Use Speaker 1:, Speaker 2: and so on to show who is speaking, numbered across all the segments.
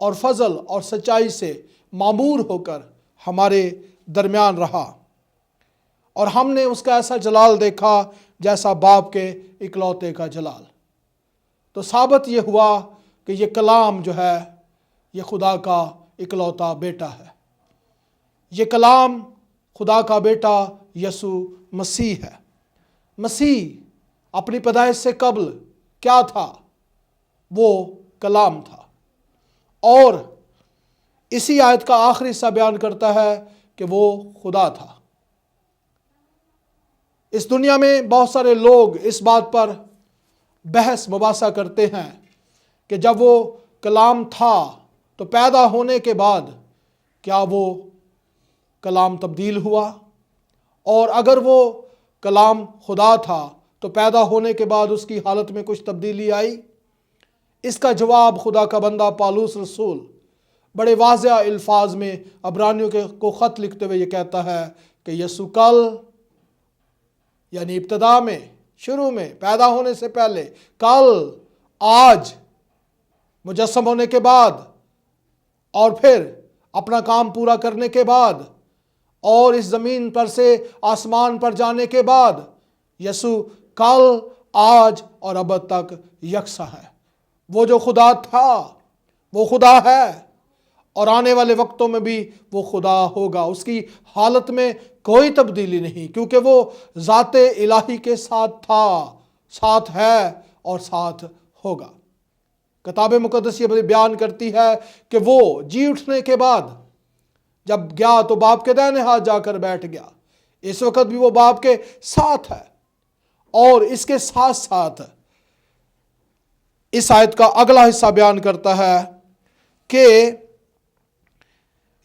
Speaker 1: اور فضل اور سچائی سے معمور ہو کر ہمارے درمیان رہا، اور ہم نے اس کا ایسا جلال دیکھا جیسا باپ کے اکلوتے کا جلال۔ تو ثابت یہ ہوا کہ یہ کلام جو ہے یہ خدا کا اکلوتا بیٹا ہے۔ یہ کلام خدا کا بیٹا یسوع مسیح ہے۔ مسیح اپنی پیدائش سے قبل کیا تھا؟ وہ کلام تھا، اور اسی آیت کا آخری حصہ بیان کرتا ہے کہ وہ خدا تھا۔ اس دنیا میں بہت سارے لوگ اس بات پر بحث مباحثہ کرتے ہیں کہ جب وہ کلام تھا تو پیدا ہونے کے بعد کیا وہ کلام تبدیل ہوا، اور اگر وہ کلام خدا تھا تو پیدا ہونے کے بعد اس کی حالت میں کچھ تبدیلی آئی؟ اس کا جواب خدا کا بندہ پالوس رسول بڑے واضح الفاظ میں عبرانیوں کو خط لکھتے ہوئے یہ کہتا ہے کہ یسوع کل، یعنی ابتدا میں، شروع میں، پیدا ہونے سے پہلے، کل، آج، مجسم ہونے کے بعد، اور پھر اپنا کام پورا کرنے کے بعد، اور اس زمین پر سے آسمان پر جانے کے بعد، یسوع کل، آج اور ابد تک یکساں ہے۔ وہ جو خدا تھا وہ خدا ہے، اور آنے والے وقتوں میں بھی وہ خدا ہوگا۔ اس کی حالت میں کوئی تبدیلی نہیں، کیونکہ وہ ذات الہی کے ساتھ تھا، ساتھ ہے اور ساتھ ہوگا۔ کتاب مقدس یہ بیان کرتی ہے کہ وہ جی اٹھنے کے بعد جب گیا تو باپ کے دائیں ہاتھ جا کر بیٹھ گیا۔ اس وقت بھی وہ باپ کے ساتھ ہے، اور اس کے ساتھ ساتھ اس آیت کا اگلا حصہ بیان کرتا ہے کہ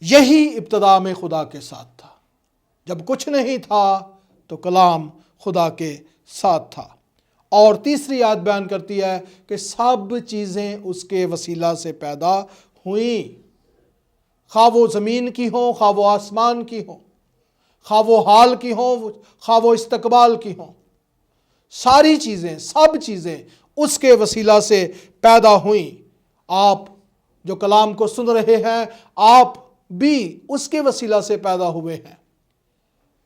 Speaker 1: یہی ابتدا میں خدا کے ساتھ تھا۔ جب کچھ نہیں تھا تو کلام خدا کے ساتھ تھا۔ اور تیسری آیت بیان کرتی ہے کہ سب چیزیں اس کے وسیلہ سے پیدا ہوئیں، خواہ وہ زمین کی ہوں، خواہ وہ آسمان کی ہوں، خواہ وہ حال کی ہوں، خواہ وہ استقبال کی ہوں۔ ساری چیزیں، سب چیزیں اس کے وسیلہ سے پیدا ہوئیں۔ آپ جو کلام کو سن رہے ہیں، آپ بھی اس کے وسیلہ سے پیدا ہوئے ہیں۔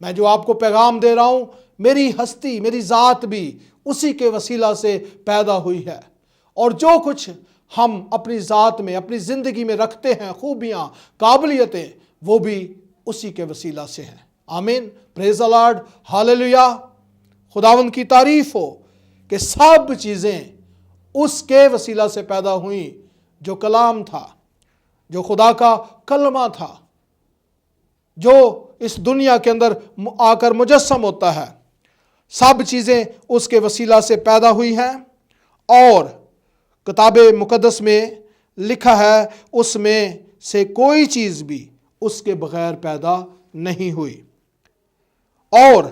Speaker 1: میں جو آپ کو پیغام دے رہا ہوں، میری ہستی، میری ذات بھی اسی کے وسیلہ سے پیدا ہوئی ہے، اور جو کچھ ہم اپنی ذات میں، اپنی زندگی میں رکھتے ہیں، خوبیاں، قابلیتیں، وہ بھی اسی کے وسیلہ سے ہیں۔ آمین، پریز دی لارڈ، ہاللیلویا۔ خداوند کی تعریف ہو کہ سب چیزیں اس کے وسیلہ سے پیدا ہوئیں، جو کلام تھا، جو خدا کا کلمہ تھا، جو اس دنیا کے اندر آ کر مجسم ہوتا ہے۔ سب چیزیں اس کے وسیلہ سے پیدا ہوئی ہیں، اور کتاب مقدس میں لکھا ہے اس میں سے کوئی چیز بھی اس کے بغیر پیدا نہیں ہوئی۔ اور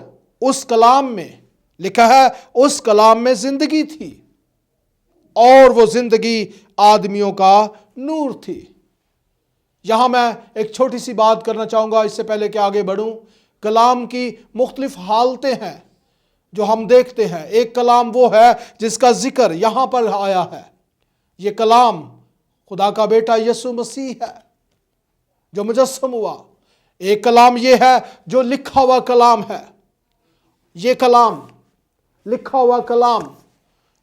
Speaker 1: اس کلام میں لکھا ہے اس کلام میں زندگی تھی، اور وہ زندگی آدمیوں کا نور تھی۔ یہاں میں ایک چھوٹی سی بات کرنا چاہوں گا اس سے پہلے کہ آگے بڑھوں۔ کلام کی مختلف حالتیں ہیں جو ہم دیکھتے ہیں۔ ایک کلام وہ ہے جس کا ذکر یہاں پر آیا ہے۔ یہ کلام خدا کا بیٹا یسوع مسیح ہے جو مجسم ہوا۔ ایک کلام یہ ہے جو لکھا ہوا کلام ہے۔ یہ کلام، لکھا ہوا کلام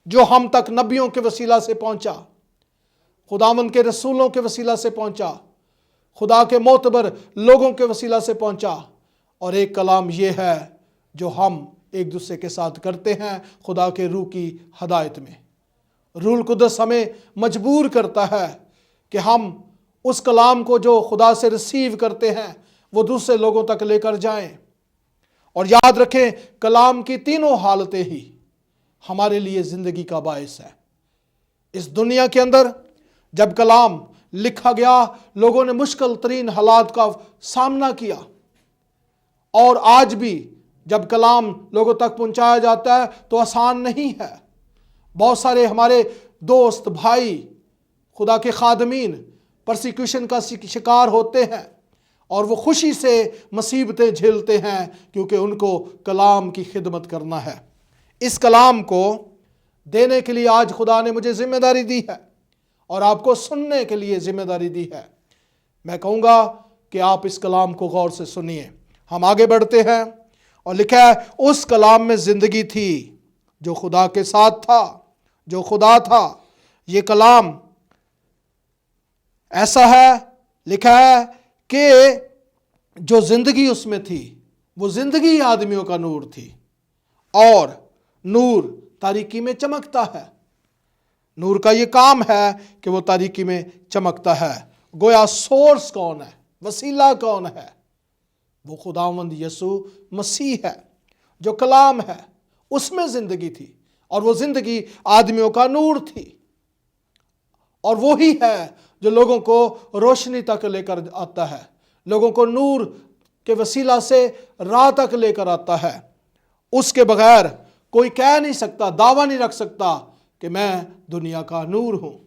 Speaker 1: جو ہم تک نبیوں کے وسیلہ سے پہنچا، خداوند کے رسولوں کے وسیلہ سے پہنچا، خدا کے معتبر لوگوں کے وسیلہ سے پہنچا۔ اور ایک کلام یہ ہے جو ہم ایک دوسرے کے ساتھ کرتے ہیں خدا کے روح کی ہدایت میں۔ روح القدس ہمیں مجبور کرتا ہے کہ ہم اس کلام کو جو خدا سے ریسیو کرتے ہیں وہ دوسرے لوگوں تک لے کر جائیں۔ اور یاد رکھیں، کلام کی تینوں حالتیں ہی ہمارے لیے زندگی کا باعث ہے۔ اس دنیا کے اندر جب کلام لکھا گیا، لوگوں نے مشکل ترین حالات کا سامنا کیا، اور آج بھی جب کلام لوگوں تک پہنچایا جاتا ہے تو آسان نہیں ہے۔ بہت سارے ہمارے دوست، بھائی، خدا کے خادمین پرسیکیوشن کا شکار ہوتے ہیں، اور وہ خوشی سے مصیبتیں جھیلتے ہیں کیونکہ ان کو کلام کی خدمت کرنا ہے۔ اس کلام کو دینے کے لیے آج خدا نے مجھے ذمہ داری دی ہے، اور آپ کو سننے کے لیے ذمہ داری دی ہے۔ میں کہوں گا کہ آپ اس کلام کو غور سے سنیے۔ ہم آگے بڑھتے ہیں، اور لکھا ہے اس کلام میں زندگی تھی جو خدا کے ساتھ تھا، جو خدا تھا۔ یہ کلام ایسا ہے، لکھا ہے کہ جو زندگی اس میں تھی، وہ زندگی آدمیوں کا نور تھی، اور نور تاریکی میں چمکتا ہے۔ نور کا یہ کام ہے کہ وہ تاریکی میں چمکتا ہے۔ گویا سورس کون ہے، وسیلہ کون ہے؟ وہ خداوند یسوع مسیح ہے۔ جو کلام ہے اس میں زندگی تھی، اور وہ زندگی آدمیوں کا نور تھی، اور وہی ہے جو لوگوں کو روشنی تک لے کر آتا ہے، لوگوں کو نور کے وسیلہ سے راہ تک لے کر آتا ہے۔ اس کے بغیر کوئی کہہ نہیں سکتا، دعویٰ نہیں رکھ سکتا کہ میں دنیا کا نور ہوں۔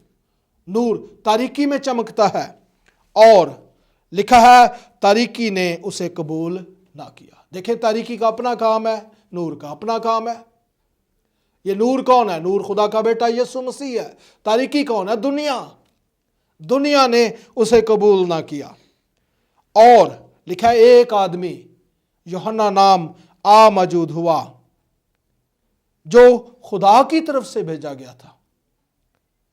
Speaker 1: نور تاریکی میں چمکتا ہے، اور لکھا ہے تاریکی نے اسے قبول نہ کیا۔ دیکھیں، تاریکی کا اپنا کام ہے، نور کا اپنا کام ہے۔ یہ نور کون ہے؟ نور خدا کا بیٹا یسوع مسیح ہے۔ تاریکی کون ہے؟ دنیا۔ دنیا نے اسے قبول نہ کیا۔ اور لکھا ہے ایک آدمی یوحنا نام موجود ہوا، جو خدا کی طرف سے بھیجا گیا تھا۔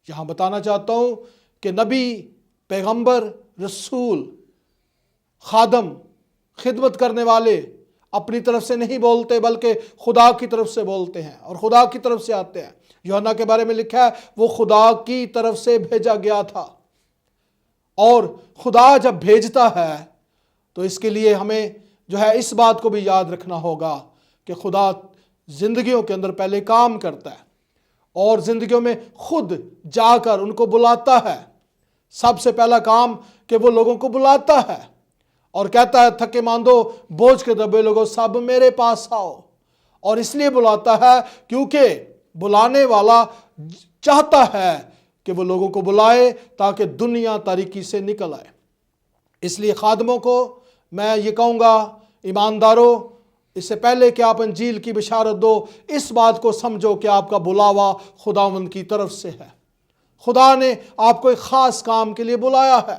Speaker 1: یہاں بتانا چاہتا ہوں کہ نبی، پیغمبر، رسول، خادم، خدمت کرنے والے اپنی طرف سے نہیں بولتے، بلکہ خدا کی طرف سے بولتے ہیں اور خدا کی طرف سے آتے ہیں۔ یوحنا کے بارے میں لکھا ہے وہ خدا کی طرف سے بھیجا گیا تھا، اور خدا جب بھیجتا ہے تو اس کے لیے ہمیں جو ہے اس بات کو بھی یاد رکھنا ہوگا کہ خدا زندگیوں کے اندر پہلے کام کرتا ہے، اور زندگیوں میں خود جا کر ان کو بلاتا ہے۔ سب سے پہلا کام کہ وہ لوگوں کو بلاتا ہے اور کہتا ہے تھکے ماندو، بوجھ کے دبے لوگوں، سب میرے پاس آؤ۔ اور اس لیے بلاتا ہے کیونکہ بلانے والا چاہتا ہے کہ وہ لوگوں کو بلائے تاکہ دنیا تاریکی سے نکل آئے۔ اس لیے خادموں کو میں یہ کہوں گا، ایمانداروں، اس سے پہلے کہ آپ انجیل کی بشارت دو، اس بات کو سمجھو کہ آپ کا بلاوا خداوند کی طرف سے ہے۔ خدا نے آپ کو ایک خاص کام کے لیے بلایا ہے،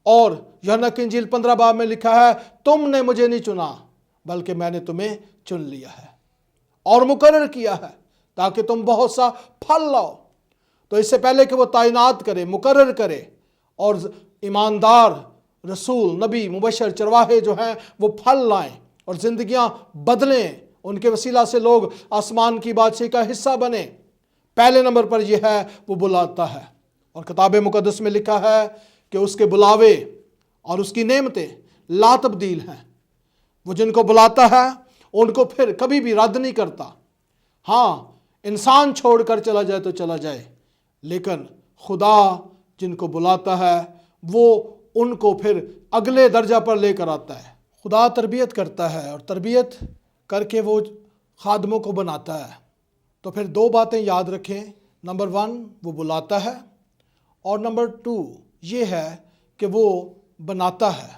Speaker 1: اور یوحنا کی انجیل 15 باب میں لکھا ہے تم نے مجھے نہیں چنا بلکہ میں نے تمہیں چن لیا ہے اور مقرر کیا ہے تاکہ تم بہت سا پھل لاؤ۔ تو اس سے پہلے کہ وہ تعینات کرے، مقرر کرے، اور ایماندار رسول، نبی، مبشر، چرواہے جو ہیں وہ پھل لائیں اور زندگیاں بدلیں، ان کے وسیلہ سے لوگ آسمان کی بادشاہی کا حصہ بنیں، پہلے نمبر پر یہ ہے وہ بلاتا ہے۔ اور کتاب مقدس میں لکھا ہے کہ اس کے بلاوے اور اس کی نعمتیں لا تبدیل ہیں۔ وہ جن کو بلاتا ہے ان کو پھر کبھی بھی رد نہیں کرتا۔ ہاں، انسان چھوڑ کر چلا جائے تو چلا جائے، لیکن خدا جن کو بلاتا ہے وہ ان کو پھر اگلے درجہ پر لے کر آتا ہے۔ خدا تربیت کرتا ہے، اور تربیت کر کے وہ خادموں کو بناتا ہے۔ تو پھر دو باتیں یاد رکھیں، نمبر 1 وہ بلاتا ہے، اور نمبر 2 یہ ہے کہ وہ بناتا ہے،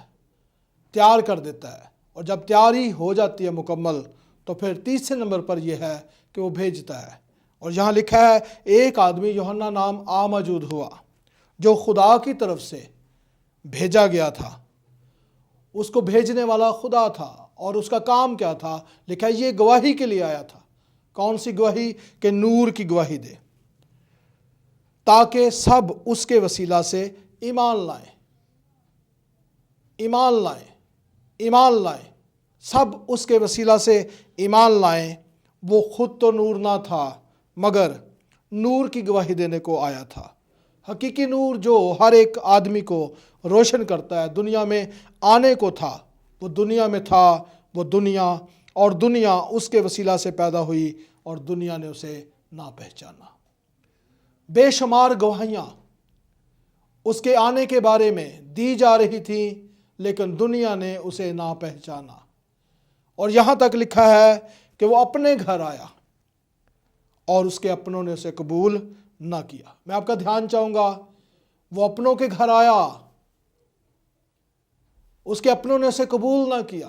Speaker 1: تیار کر دیتا ہے، اور جب تیاری ہو جاتی ہے مکمل تو پھر تیسرے نمبر پر یہ ہے کہ وہ بھیجتا ہے۔ اور یہاں لکھا ہے ایک آدمی یوحنا نام موجود ہوا جو خدا کی طرف سے بھیجا گیا تھا۔ اس کو بھیجنے والا خدا تھا، اور اس کا کام کیا تھا؟ لکھا ہے یہ گواہی کے لیے آیا تھا۔ کون سی گواہی؟ کہ نور کی گواہی دے، تاکہ سب اس کے وسیلہ سے ایمان لائیں، ایمان لائیں، ایمان لائیں، سب اس کے وسیلہ سے ایمان لائیں۔ وہ خود تو نور نہ تھا مگر نور کی گواہی دینے کو آیا تھا۔ حقیقی نور جو ہر ایک آدمی کو روشن کرتا ہے، دنیا میں آنے کو تھا، وہ دنیا میں تھا، وہ دنیا اس کے وسیلہ سے پیدا ہوئی، اور دنیا نے اسے نہ پہچانا۔ بے شمار گواہیاں اس کے آنے کے بارے میں دی جا رہی تھیں، لیکن دنیا نے اسے نہ پہچانا۔ اور یہاں تک لکھا ہے کہ وہ اپنے گھر آیا اور اس کے اپنوں نے اسے قبول نہ کیا۔ میں آپ کا دھیان چاہوں گا، وہ اپنوں کے گھر آیا، اس کے اپنوں نے اسے قبول نہ کیا۔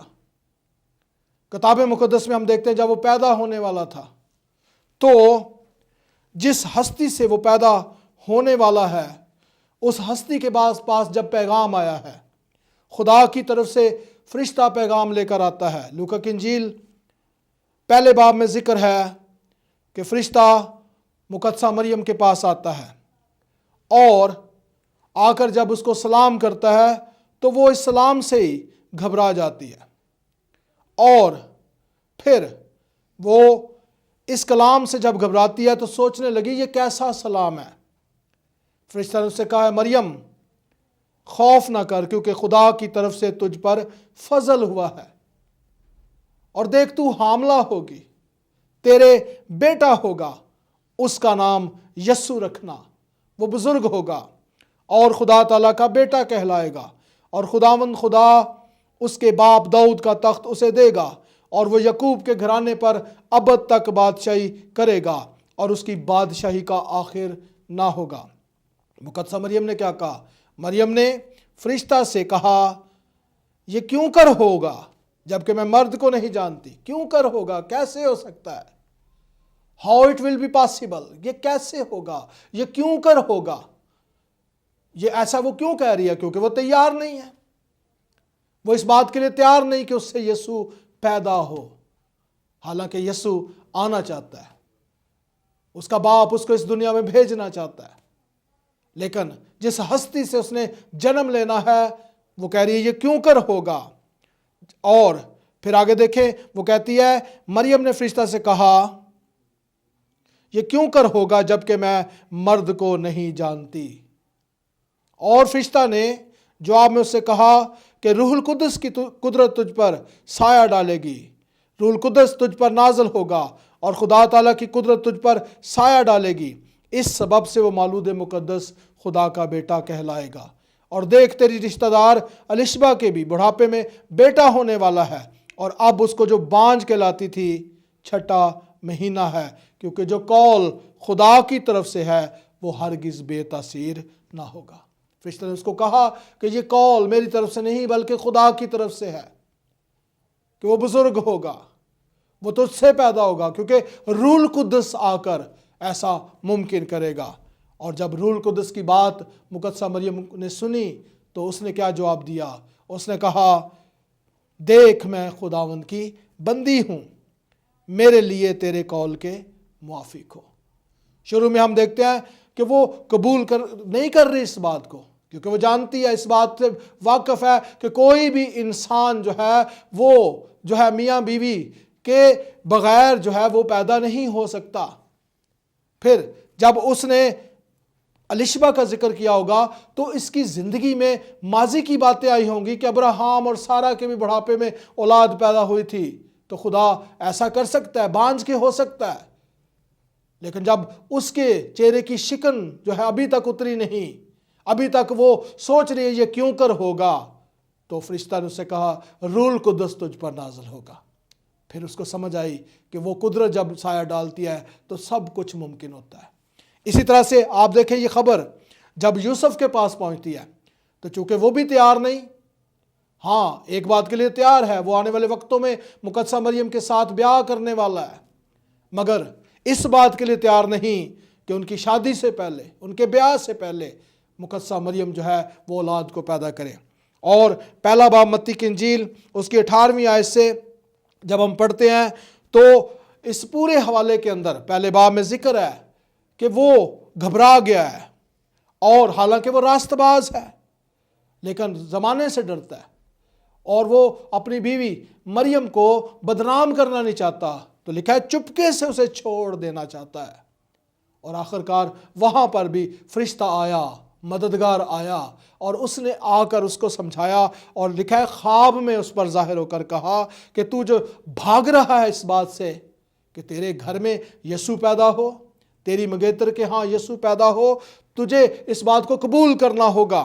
Speaker 1: کتاب مقدس میں ہم دیکھتے ہیں جب وہ پیدا ہونے والا تھا تو جس ہستی سے وہ پیدا ہونے والا ہے، اس ہستی کے پاس جب پیغام آیا ہے، خدا کی طرف سے فرشتہ پیغام لے کر آتا ہے۔ لوکا کی انجیل پہلے باب میں ذکر ہے کہ فرشتہ مقدسہ مریم کے پاس آتا ہے اور آ کر جب اس کو سلام کرتا ہے تو وہ اس سلام سے ہی گھبرا جاتی ہے، اور پھر وہ اس کلام سے جب گھبراتی ہے تو سوچنے لگی یہ کیسا سلام ہے۔ فرشتہ نے اس سے کہا ہے مریم خوف نہ کر، کیونکہ خدا کی طرف سے تجھ پر فضل ہوا ہے، اور دیکھ تو حاملہ ہوگی، تیرے بیٹا ہوگا، اس کا نام یسوع رکھنا، وہ بزرگ ہوگا اور خدا تعالیٰ کا بیٹا کہلائے گا، اور خداوند خدا اس کے باپ داؤد کا تخت اسے دے گا، اور وہ یعقوب کے گھرانے پر ابد تک بادشاہی کرے گا، اور اس کی بادشاہی کا آخر نہ ہوگا۔ مقدسہ مریم نے کیا کہا؟ مریم نے فرشتہ سے کہا یہ کیوں کر ہوگا جبکہ میں مرد کو نہیں جانتی؟ کیوں کر ہوگا؟ کیسے ہو سکتا ہے؟ How it will be possible؟ یہ کیسے ہوگا؟ یہ کیوں کر ہوگا؟ یہ ایسا وہ کیوں کہہ رہی ہے؟ کیونکہ وہ تیار نہیں ہے، وہ اس بات کے لیے تیار نہیں کہ اس سے یسوع پیدا ہو، حالانکہ یسوع آنا چاہتا ہے، اس کا باپ اس کو اس دنیا میں بھیجنا چاہتا ہے، لیکن جس ہستی سے اس نے جنم لینا ہے وہ کہہ رہی ہے یہ کیوں کر ہوگا۔ اور پھر آگے دیکھیں، وہ کہتی ہے مریم نے فرشتہ سے کہا یہ کیوں کر ہوگا جبکہ میں مرد کو نہیں جانتی؟ اور فرشتہ نے جواب میں اس سے کہا کہ روح القدس کی قدرت تجھ پر سایہ ڈالے گی، روح القدس تجھ پر نازل ہوگا اور خدا تعالیٰ کی قدرت تجھ پر سایہ ڈالے گی، اس سبب سے وہ مولود مقدس خدا کا بیٹا کہلائے گا۔ اور دیکھ تیری رشتہ دار الشبہ کے بھی بڑھاپے میں بیٹا ہونے والا ہے، اور اب اس کو جو بانجھ کہلاتی تھی 6واں مہینہ ہے، کیونکہ جو قول خدا کی طرف سے ہے وہ ہرگز بے تاثیر نہ ہوگا۔ فرشتہ نے اس کو کہا کہ یہ قول میری طرف سے نہیں بلکہ خدا کی طرف سے ہے، کہ وہ بزرگ ہوگا، وہ تجھ سے پیدا ہوگا، کیونکہ روح القدس آ کر ایسا ممکن کرے گا۔ اور جب روح القدس کی بات مقدسہ مریم نے سنی تو اس نے کیا جواب دیا؟ اس نے کہا دیکھ میں خداوند کی بندی ہوں، میرے لیے تیرے قول کے موافق ہو۔ شروع میں ہم دیکھتے ہیں کہ وہ قبول نہیں کر رہی اس بات کو، کیونکہ وہ جانتی ہے، اس بات سے واقف ہے کہ کوئی بھی انسان جو ہے وہ جو ہے میاں بیوی کے بغیر جو ہے وہ پیدا نہیں ہو سکتا۔ پھر جب اس نے الشبہ کا ذکر کیا ہوگا تو اس کی زندگی میں ماضی کی باتیں آئی ہوں گی کہ ابراہیم اور سارہ کے بھی بڑھاپے میں اولاد پیدا ہوئی تھی، تو خدا ایسا کر سکتا ہے، بانجھ کے ہو سکتا ہے۔ لیکن جب اس کے چہرے کی شکن جو ہے ابھی تک اتری نہیں، ابھی تک وہ سوچ رہی ہے یہ کیوں کر ہوگا، تو فرشتہ نے اس سے کہا روح القدس تجھ پر نازل ہوگا۔ پھر اس کو سمجھ آئی کہ وہ قدرت جب سایہ ڈالتی ہے تو سب کچھ ممکن ہوتا ہے۔ اسی طرح سے آپ دیکھیں یہ خبر جب یوسف کے پاس پہنچتی ہے تو چونکہ وہ بھی تیار نہیں، ہاں ایک بات کے لیے تیار ہے، وہ آنے والے وقتوں میں مقدسہ مریم کے ساتھ بیاہ کرنے والا ہے، مگر اس بات کے لیے تیار نہیں کہ ان کی شادی سے پہلے، ان کے بیاہ سے پہلے مقدسہ مریم جو ہے وہ اولاد کو پیدا کرے۔ اور پہلا باب متی کی انجیل اس کی 18ویں آیت سے جب ہم پڑھتے ہیں تو اس پورے حوالے کے اندر پہلے باب میں ذکر ہے کہ وہ گھبرا گیا ہے، اور حالانکہ وہ راست باز ہے لیکن زمانے سے ڈرتا ہے، اور وہ اپنی بیوی مریم کو بدنام کرنا نہیں چاہتا، تو لکھا ہے چپکے سے اسے چھوڑ دینا چاہتا ہے۔ اور آخرکار وہاں پر بھی فرشتہ آیا، مددگار آیا، اور اس نے آ کر اس کو سمجھایا، اور لکھا ہے خواب میں اس پر ظاہر ہو کر کہا کہ تو جو بھاگ رہا ہے اس بات سے کہ تیرے گھر میں یسوع پیدا ہو، تیری مگیتر کے ہاں یسوع پیدا ہو، تجھے اس بات کو قبول کرنا ہوگا۔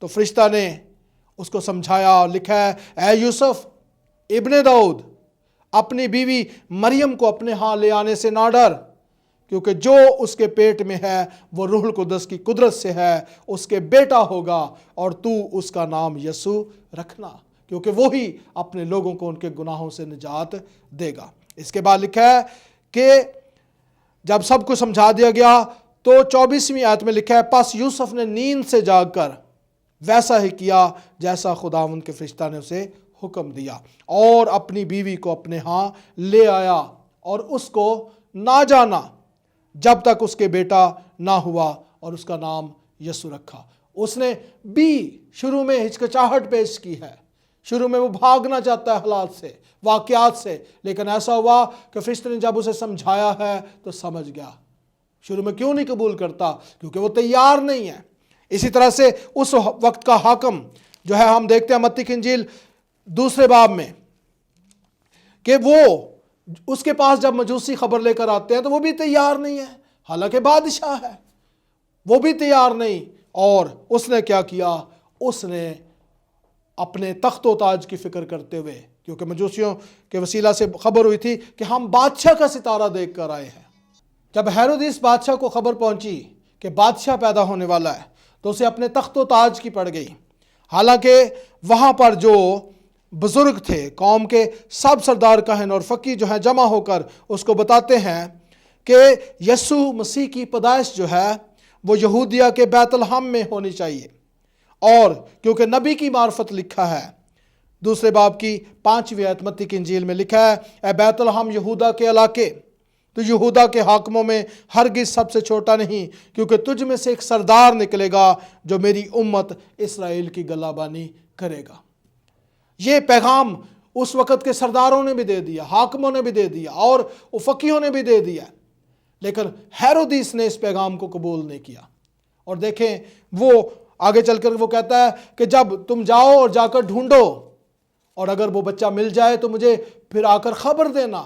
Speaker 1: تو فرشتہ نے اس کو سمجھایا، اور لکھا ہے اے یوسف ابن داؤد اپنی بیوی مریم کو اپنے ہاں لے آنے سے نہ ڈر، کیونکہ جو اس کے پیٹ میں ہے وہ روح القدس کی قدرت سے ہے، اس کے بیٹا ہوگا، اور تو اس کا نام یسوع رکھنا، کیونکہ وہی اپنے لوگوں کو ان کے گناہوں سے نجات دے گا۔ اس کے بعد لکھا ہے کہ جب سب کو سمجھا دیا گیا تو 24ویں آیت میں لکھا ہے پس یوسف نے نیند سے جاگ کر ویسا ہی کیا جیسا خداوند کے فرشتہ نے اسے حکم دیا، اور اپنی بیوی کو اپنے ہاں لے آیا اور اس کو نہ جانا جب تک اس کے بیٹا نہ ہوا، اور اس کا نام یسوع رکھا۔ اس نے بھی شروع میں ہچکچاہٹ پیش کی ہے، شروع میں وہ بھاگنا چاہتا ہے حالات سے، واقعات سے، لیکن ایسا ہوا کہ فرشتے نے جب اسے سمجھایا ہے تو سمجھ گیا۔ شروع میں کیوں نہیں قبول کرتا؟ کیونکہ وہ تیار نہیں ہے۔ اسی طرح سے اس وقت کا حاکم جو ہے، ہم دیکھتے ہیں متی کی انجیل 2 باب میں کہ وہ اس کے پاس جب مجوسی خبر لے کر آتے ہیں تو وہ بھی تیار نہیں ہے، حالانکہ بادشاہ ہے، وہ بھی تیار نہیں۔ اور اس نے کیا کیا؟ اس نے اپنے تخت و تاج کی فکر کرتے ہوئے، کیونکہ مجوسیوں کے وسیلہ سے خبر ہوئی تھی کہ ہم بادشاہ کا ستارہ دیکھ کر آئے ہیں۔ جب ہیرودیس بادشاہ کو خبر پہنچی کہ بادشاہ پیدا ہونے والا ہے تو اسے اپنے تخت و تاج کی پڑ گئی، حالانکہ وہاں پر جو بزرگ تھے، قوم کے سب سردار کاہن اور فقی جو ہیں جمع ہو کر اس کو بتاتے ہیں کہ یسوع مسیح کی پیدائش جو ہے وہ یہودیہ کے بیت لحم میں ہونی چاہیے، اور کیونکہ نبی کی معرفت لکھا ہے 2 باب کی 5ویں آیت متی کی انجیل میں لکھا ہے اے بیت لحم یہودا کے علاقے، تو یہودا کے حاکموں میں ہرگز سب سے چھوٹا نہیں، کیونکہ تجھ میں سے ایک سردار نکلے گا جو میری امت اسرائیل کی گلہ بانی کرے گا۔ یہ پیغام اس وقت کے سرداروں نے بھی دے دیا، حاکموں نے بھی دے دیا، اور فقیہوں نے بھی دے دیا، لیکن ہیرودیس نے اس پیغام کو قبول نہیں کیا۔ اور دیکھیں وہ آگے چل کر وہ کہتا ہے کہ جب تم جاؤ اور جا کر ڈھونڈو، اور اگر وہ بچہ مل جائے تو مجھے پھر آ کر خبر دینا۔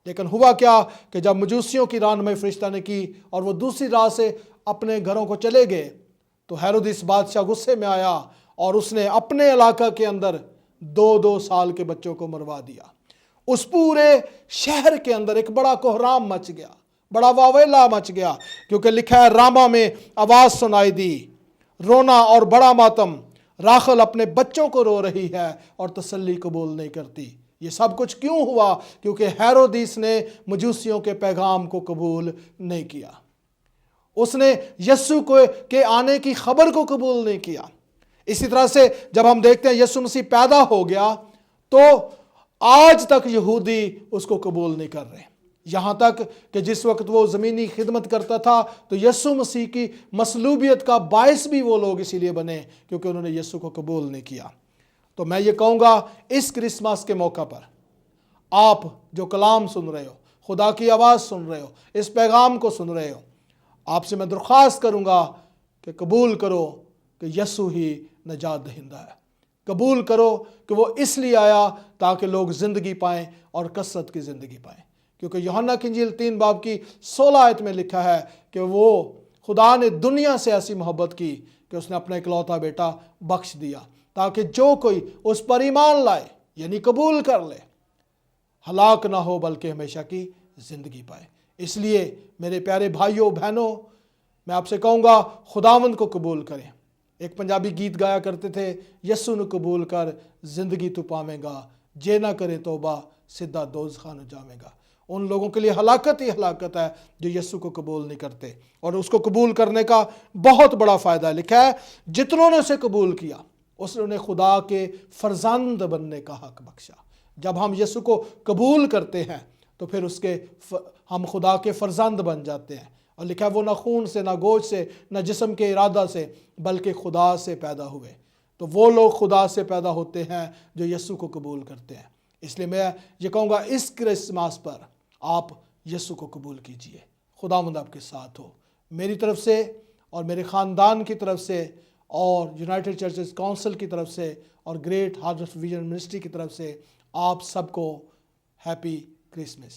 Speaker 1: لیکن ہوا کیا کہ جب مجوسیوں کی رہنمائی فرشتہ نے کی اور وہ دوسری راہ سے اپنے گھروں کو چلے گئے تو ہیرودیس بادشاہ غصے میں آیا اور اس نے اپنے علاقہ کے اندر 2 سال کے بچوں کو مروا دیا۔ اس پورے شہر کے اندر ایک بڑا کوہرام مچ گیا، بڑا واویلا مچ گیا، کیونکہ لکھا ہے راما میں آواز سنائی دی، رونا اور بڑا ماتم، راخل اپنے بچوں کو رو رہی ہے اور تسلی قبول نہیں کرتی۔ یہ سب کچھ کیوں ہوا؟ کیونکہ ہیرودیس نے مجوسیوں کے پیغام کو قبول نہیں کیا، اس نے یسوع کے آنے کی خبر کو قبول نہیں کیا۔ اسی طرح سے جب ہم دیکھتے ہیں یسوع مسیح پیدا ہو گیا تو آج تک یہودی اس کو قبول نہیں کر رہے، یہاں تک کہ جس وقت وہ زمینی خدمت کرتا تھا تو یسوع مسیح کی مصلوبیت کا باعث بھی وہ لوگ اسی لیے بنے کیونکہ انہوں نے یسوع کو قبول نہیں کیا۔ تو میں یہ کہوں گا اس کرسمس کے موقع پر آپ جو کلام سن رہے ہو، خدا کی آواز سن رہے ہو، اس پیغام کو سن رہے ہو، آپ سے میں درخواست کروں گا کہ قبول کرو کہ یسوع ہی نجات دہندہ ہے۔ قبول کرو کہ وہ اس لیے آیا تاکہ لوگ زندگی پائیں اور کثرت کی زندگی پائیں، کیونکہ یوحنا کی انجیل 3 باب کی 16 آیت میں لکھا ہے کہ وہ خدا نے دنیا سے ایسی محبت کی کہ اس نے اپنا اکلوتا بیٹا بخش دیا تاکہ جو کوئی اس پر ایمان لائے، یعنی قبول کر لے، ہلاک نہ ہو بلکہ ہمیشہ کی زندگی پائے۔ اس لیے میرے پیارے بھائیوں بہنوں، میں آپ سے کہوں گا خداوند کو قبول کریں۔ ایک پنجابی گیت گایا کرتے تھے، یسوع نو قبول کر زندگی تو پاویں گا، جے نہ کرے توبہ سیدھا دوزخاں نو جاویں گا۔ ان لوگوں کے لیے ہلاکت ہی ہلاکت ہے جو یسوع کو قبول نہیں کرتے، اور اس کو قبول کرنے کا بہت بڑا فائدہ ہے۔ لکھا ہے جتنوں نے اسے قبول کیا اس نے خدا کے فرزند بننے کا حق بخشا۔ جب ہم یسوع کو قبول کرتے ہیں تو پھر ہم خدا کے فرزند بن جاتے ہیں، اور لکھا ہے وہ نہ خون سے، نہ گوشت سے، نہ جسم کے ارادہ سے، بلکہ خدا سے پیدا ہوئے۔ تو وہ لوگ خدا سے پیدا ہوتے ہیں جو یسوع کو قبول کرتے ہیں۔ اس لیے میں یہ کہوں گا اس کرسمس پر آپ یسوع کو قبول کیجئے۔ خداوند آپ کے ساتھ ہو۔ میری طرف سے اور میرے خاندان کی طرف سے اور یونائٹڈ چرچز کونسل کی طرف سے اور گریٹ ہارویسٹ ویژن منسٹری کی طرف سے آپ سب کو ہیپی کرسمس۔